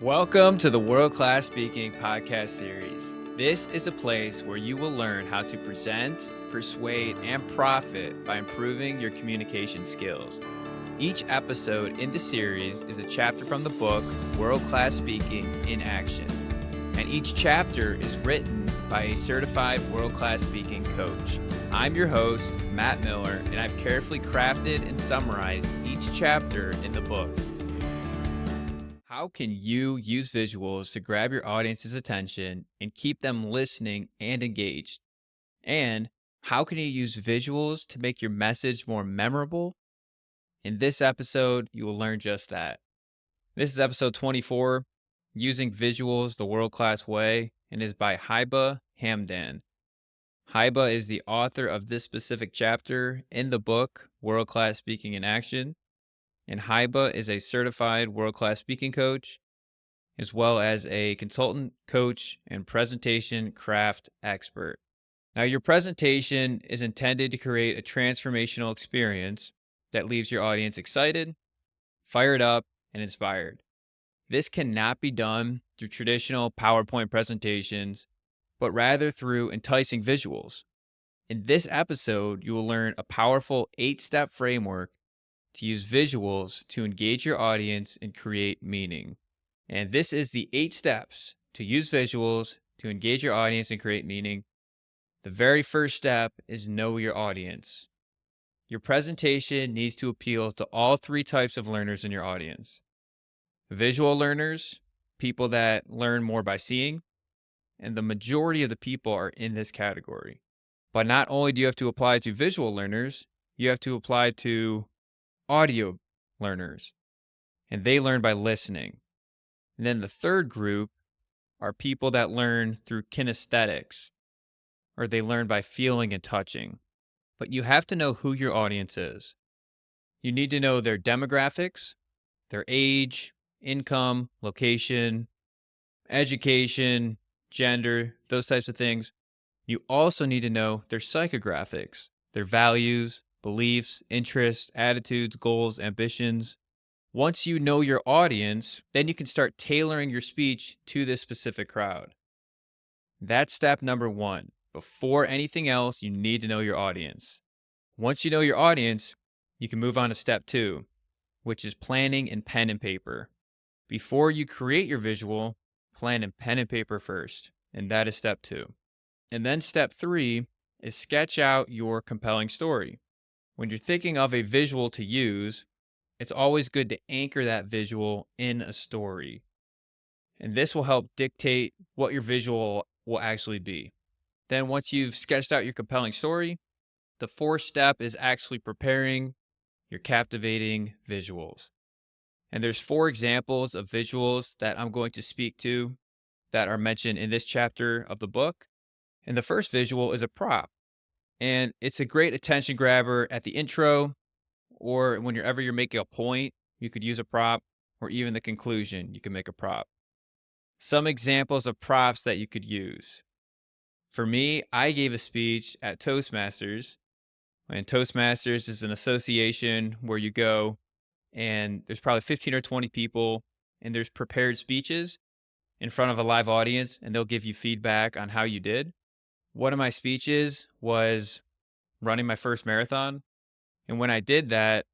Welcome to the World Class Speaking podcast series. This is a place where you will learn how to present, persuade, and profit by improving your communication skills. Each episode in the series is a chapter from the book World Class Speaking in Action. And each chapter is written by a certified world class speaking coach. I'm your host, Matt Miller, and I've carefully crafted and summarized each chapter in the book. How can you use visuals to grab your audience's attention and keep them listening and engaged? And how can you use visuals to make your message more memorable? In this episode, you will learn just that. This is episode 24, Using Visuals the World Class Way, and is by Haiba Hamdan. Haiba is the author of this specific chapter in the book, World Class Speaking in Action. And Haiba is a certified world class speaking coach, as well as a consultant, coach, and presentation craft expert. Now, your presentation is intended to create a transformational experience that leaves your audience excited, fired up, and inspired. This cannot be done through traditional PowerPoint presentations, but rather through enticing visuals. In this episode, you will learn a powerful 8-step framework to use visuals to engage your audience and create meaning. And this is the 8 steps to use visuals to engage your audience and create meaning. The very first step is know your audience. Your presentation needs to appeal to all 3 types of learners in your audience. Visual learners, people that learn more by seeing, and the majority of the people are in this category. But not only do you have to apply to visual learners, you have to apply to audio learners, and they learn by listening. And then the third group are people that learn through kinesthetics, or they learn by feeling and touching. But you have to know who your audience is. You need to know their demographics, their age, income, location, education, gender, those types of things. You also need to know their psychographics, their values, beliefs, interests, attitudes, goals, ambitions. Once you know your audience, then you can start tailoring your speech to this specific crowd. That's step number 1. Before anything else, you need to know your audience. Once you know your audience, you can move on to step 2, which is planning in pen and paper. Before you create your visual, plan in pen and paper first, and that is step 2. And then step 3 is sketch out your compelling story. When you're thinking of a visual to use, it's always good to anchor that visual in a story. And this will help dictate what your visual will actually be. Then once you've sketched out your compelling story, the 4th step is actually preparing your captivating visuals. And there's 4 examples of visuals that I'm going to speak to that are mentioned in this chapter of the book. And the first visual is a prop. And it's a great attention grabber at the intro, or whenever you're making a point, you could use a prop, or even the conclusion, you can make a prop. Some examples of props that you could use. For me, I gave a speech at Toastmasters. And Toastmasters is an association where you go and there's probably 15 or 20 people, and there's prepared speeches in front of a live audience, and they'll give you feedback on how you did. One of my speeches was running my first marathon. And when I did that,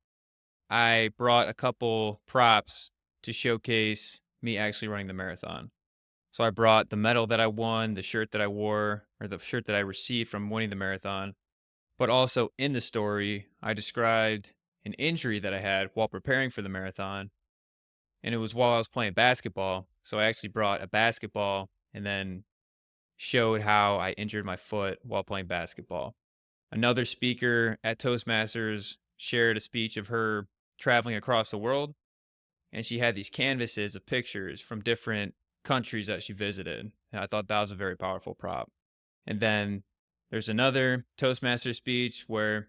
I brought a couple props to showcase me actually running the marathon. So I brought the medal that I won, the shirt that I wore, or the shirt that I received from winning the marathon. But also in the story, I described an injury that I had while preparing for the marathon. And it was while I was playing basketball. So I actually brought a basketball and then showed how I injured my foot while playing basketball. Another speaker at Toastmasters shared a speech of her traveling across the world, and she had these canvases of pictures from different countries that she visited. And I thought that was a very powerful prop. And then there's another Toastmaster speech where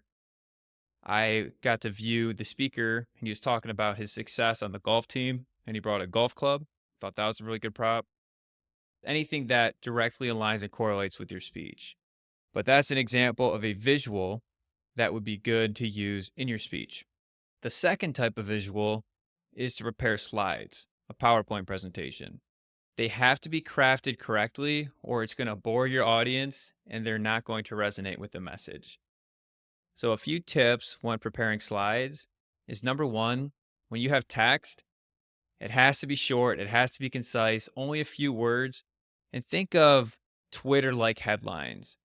I got to view the speaker, and he was talking about his success on the golf team, and he brought a golf club. Thought that was a really good prop. Anything that directly aligns and correlates with your speech. But that's an example of a visual that would be good to use in your speech. The second type of visual is to prepare slides. a PowerPoint presentation. They have to be crafted correctly, or it's going to bore your audience and they're not going to resonate with the message. So, a few tips when preparing slides is number one, when you have text, it has to be short, it has to be concise, only a few words, and think of Twitter like headlines.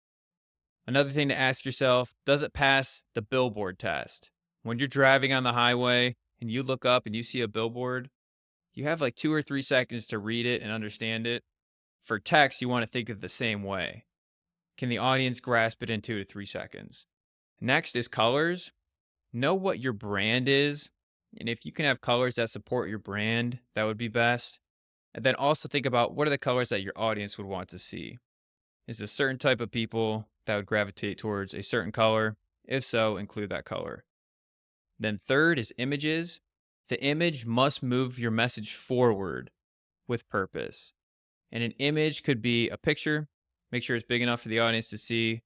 Another thing to ask yourself, does it pass the billboard test? When you're driving on the highway and you look up and you see a billboard, you have like 2 or 3 seconds to read it and understand it. For text, you want to think of the same way. Can the audience grasp it in 2 to 3 seconds? Next is colors. Know what your brand is. And if you can have colors that support your brand, that would be best. And then also think about what are the colors that your audience would want to see. Is a certain type of people that would gravitate towards a certain color? If so, include that color. Then third is images. The image must move your message forward with purpose. And an image could be a picture. Make sure it's big enough for the audience to see,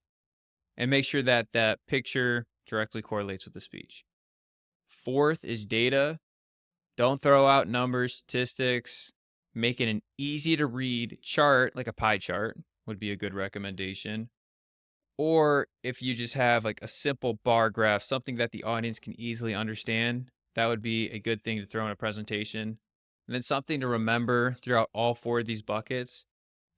and make sure that that picture directly correlates with the speech. Fourth is data. Don't throw out numbers, statistics. Make it an easy to read chart, like a pie chart would be a good recommendation. Or if you just have like a simple bar graph, something that the audience can easily understand, that would be a good thing to throw in a presentation. And then something to remember throughout all four of these buckets: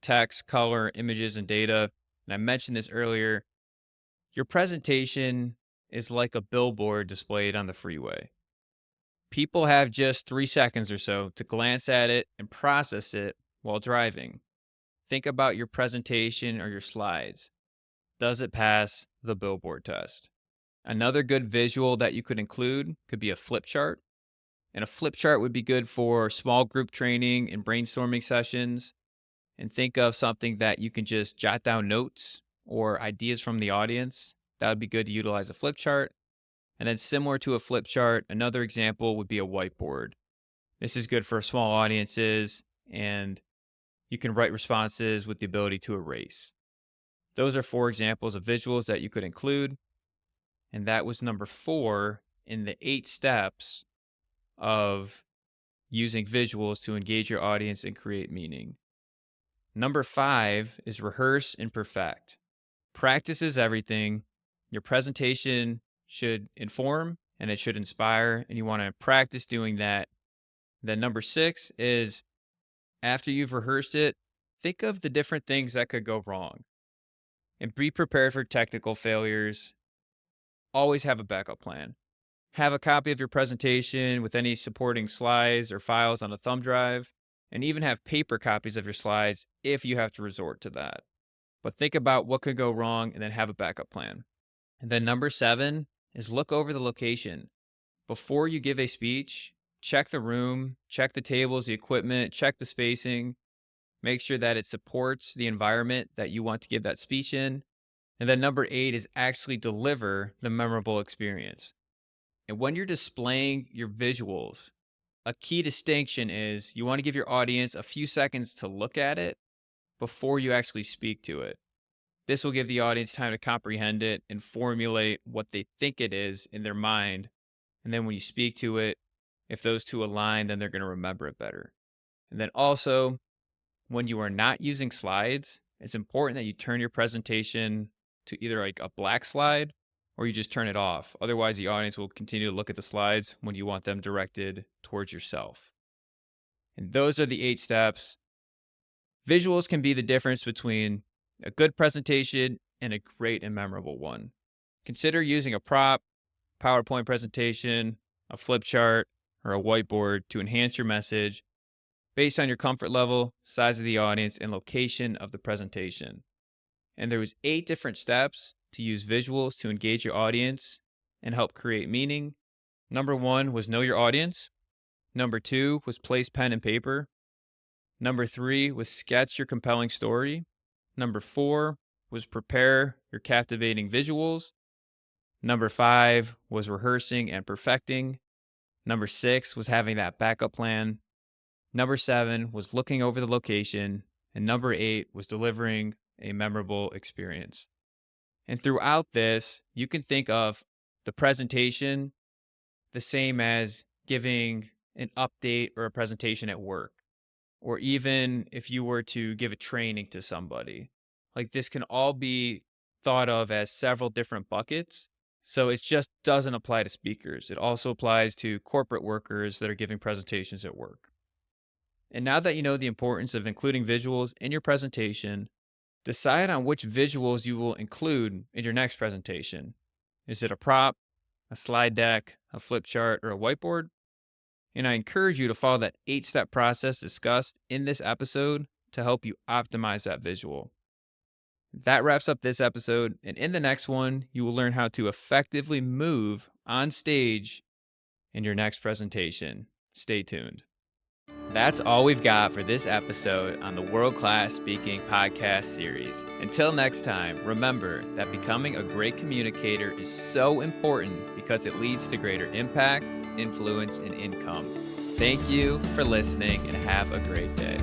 text, color, images, and data. And I mentioned this earlier. Your presentation is like a billboard displayed on the freeway. People have just 3 seconds or so to glance at it and process it while driving. Think about your presentation or your slides. Does it pass the billboard test? Another good visual that you could include could be a flip chart. And a flip chart would be good for small group training and brainstorming sessions. And think of something that you can just jot down notes or ideas from the audience. That would be good to utilize a flip chart. And then, similar to a flip chart, another example would be a whiteboard. This is good for small audiences, and you can write responses with the ability to erase. Those are 4 examples of visuals that you could include. And that was number 4 in the 8 steps of using visuals to engage your audience and create meaning. Number 5 is rehearse and perfect. Practice is everything. Your presentation should inform and it should inspire, and you want to practice doing that. Then number 6 is, after you've rehearsed it, think of the different things that could go wrong and be prepared for technical failures. Always have a backup plan. Have a copy of your presentation with any supporting slides or files on a thumb drive, and even have paper copies of your slides if you have to resort to that. But think about what could go wrong and then have a backup plan. And then number 7 is look over the location. Before you give a speech, check the room, check the tables, the equipment, check the spacing. Make sure that it supports the environment that you want to give that speech in. And then number 8 is actually deliver the memorable experience. And when you're displaying your visuals, a key distinction is you want to give your audience a few seconds to look at it before you actually speak to it. This will give the audience time to comprehend it and formulate what they think it is in their mind. And then when you speak to it, if those two align, then they're going to remember it better. And then also, when you are not using slides, it's important that you turn your presentation to either like a black slide or you just turn it off. Otherwise, the audience will continue to look at the slides when you want them directed towards yourself. And those are the 8 steps. Visuals can be the difference between a good presentation and a great and memorable one. Consider using a prop, PowerPoint presentation, a flip chart, or a whiteboard to enhance your message based on your comfort level, size of the audience, and location of the presentation. And there was 8 different steps to use visuals to engage your audience and help create meaning. Number 1 was know your audience. Number 2 was place pen and paper. Number 3 was sketch your compelling story. Number 4 was prepare your captivating visuals. Number 5 was rehearsing and perfecting. Number 6 was having that backup plan. Number 7 was looking over the location. And number 8 was delivering a memorable experience. And throughout this, you can think of the presentation the same as giving an update or a presentation at work, or even if you were to give a training to somebody. Like this can all be thought of as several different buckets. So it just doesn't apply to speakers. It also applies to corporate workers that are giving presentations at work. And now that you know the importance of including visuals in your presentation, decide on which visuals you will include in your next presentation. Is it a prop, a slide deck, a flip chart, or a whiteboard? And I encourage you to follow that 8-step process discussed in this episode to help you optimize that visual. That wraps up this episode. And in the next one, you will learn how to effectively move on stage in your next presentation. Stay tuned. That's all we've got for this episode on the World Class Speaking podcast series. Until next time, remember that becoming a great communicator is so important because it leads to greater impact, influence, and income. Thank you for listening and have a great day.